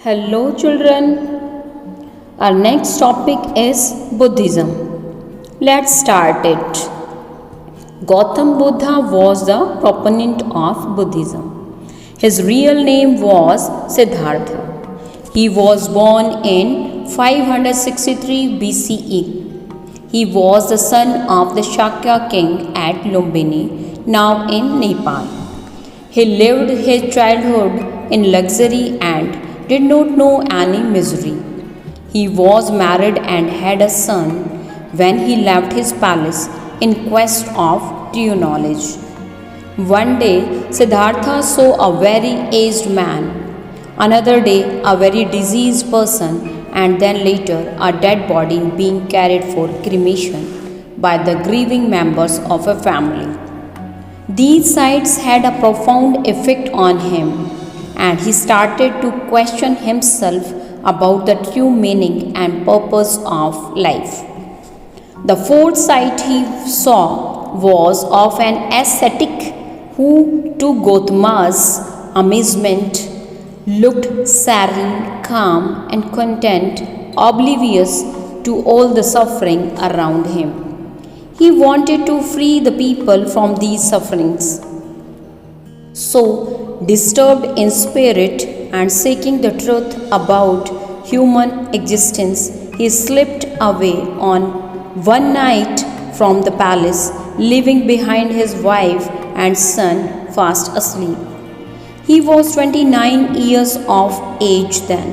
Hello, children. Our next topic is Buddhism. Let's start it. Gautam Buddha was the proponent of Buddhism. His real name was Siddhartha. He was born in 563 BCE. He was the son of the Shakya king at Lumbini, now in Nepal. He lived his childhood in luxury and did not know any misery. He was married and had a son when he left his palace in quest of true knowledge. One day, Siddhartha saw a very aged man, another day, a very diseased person, and then later, a dead body being carried for cremation by the grieving members of a family. These sights had a profound effect on him, and he started to question himself about the true meaning and purpose of life. The fourth sight he saw was of an ascetic who, to Gautama's amazement, looked serene, calm, and content, oblivious to all the suffering around him. He wanted to free the people from these sufferings. So, disturbed in spirit and seeking the truth about human existence, he slipped away on one night from the palace, leaving behind his wife and son fast asleep. He was 29 years of age then.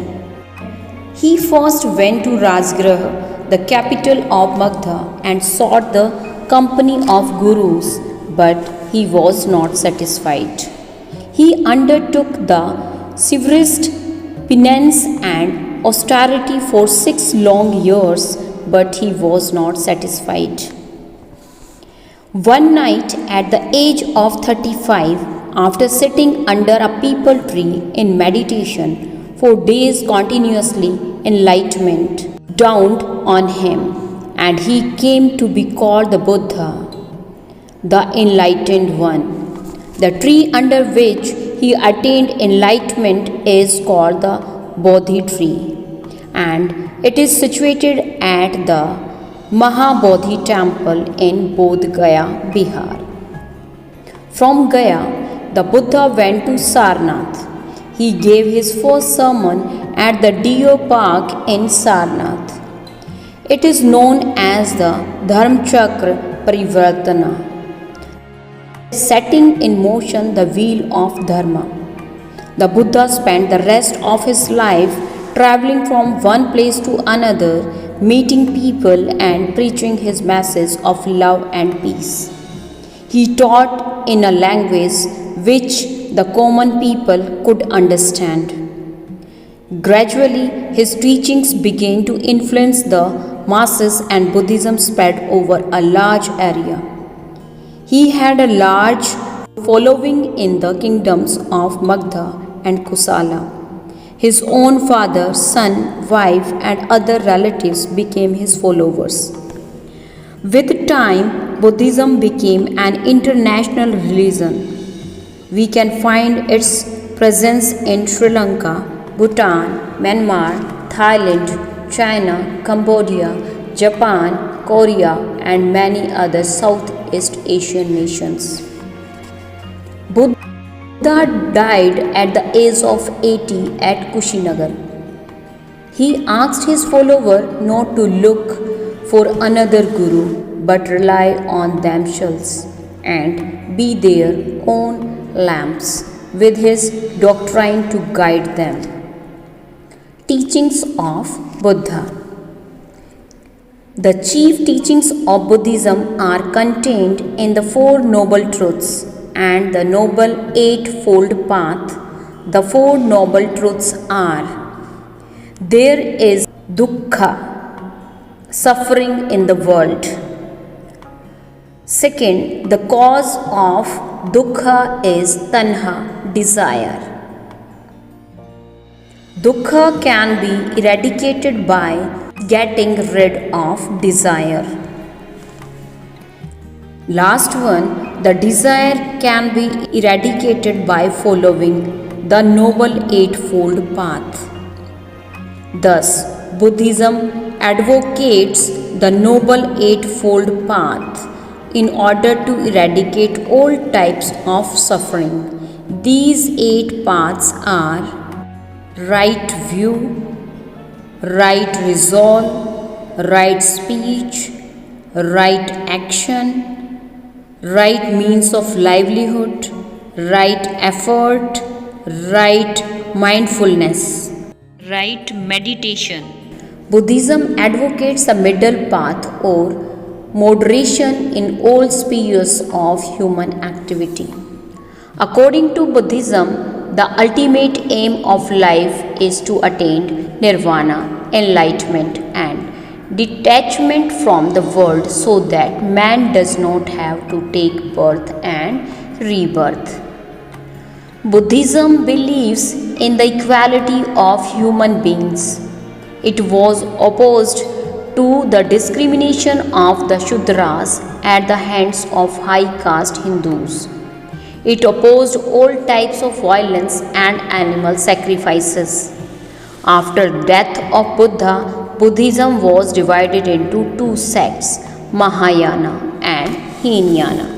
He first went to Rajgraha, the capital of Magdha, and sought the company of gurus, but he was not satisfied. He undertook the severest penance and austerity for 6 long years, but he was not satisfied. One night, at the age of 35, after sitting under a peepal tree in meditation for days continuously, enlightenment dawned on him, and he came to be called the Buddha, the Enlightened One. The tree under which he attained enlightenment is called the Bodhi tree, and it is situated at the Mahabodhi temple in Bodh Gaya, Bihar. From Gaya, the Buddha went to Sarnath. He gave his first sermon at the Deer Park in Sarnath. It is known as the Dharmachakra Parivartana, setting in motion the wheel of Dharma. The Buddha spent the rest of his life traveling from one place to another, meeting people and preaching his message of love and peace. He taught in a language which the common people could understand. Gradually, his teachings began to influence the masses and Buddhism spread over a large area. He had a large following in the kingdoms of Magdha and Kosala. His own father, son, wife, and other relatives became his followers. With time, Buddhism became an international religion. We can find its presence in Sri Lanka, Bhutan, Myanmar, Thailand, China, Cambodia, Japan, Korea, and many other Southeast Asian nations. Buddha died at the age of 80 at Kushinagar. He asked his follower not to look for another guru but rely on themselves and be their own lamps with his doctrine to guide them. Teachings of Buddha. The chief teachings of Buddhism are contained in the Four Noble Truths and the Noble Eightfold Path. The Four Noble Truths are: there is dukkha, suffering in the world. Second, the cause of dukkha is tanha, desire. Dukkha can be eradicated by getting rid of desire. Last one, the desire can be eradicated by following the Noble Eightfold Path. Thus, Buddhism advocates the Noble Eightfold Path in order to eradicate all types of suffering. These 8 paths are right view, right resolve, right speech, right action, right means of livelihood, right effort, right mindfulness, right meditation. Buddhism advocates the middle path or moderation in all spheres of human activity. According to Buddhism, the ultimate aim of life is to attain nirvana, enlightenment, and detachment from the world so that man does not have to take birth and rebirth. Buddhism believes in the equality of human beings. It was opposed to the discrimination of the Shudras at the hands of high caste Hindus. It opposed all types of violence and animal sacrifices. After death of Buddha, Buddhism was divided into 2 sects, Mahayana and Hinayana.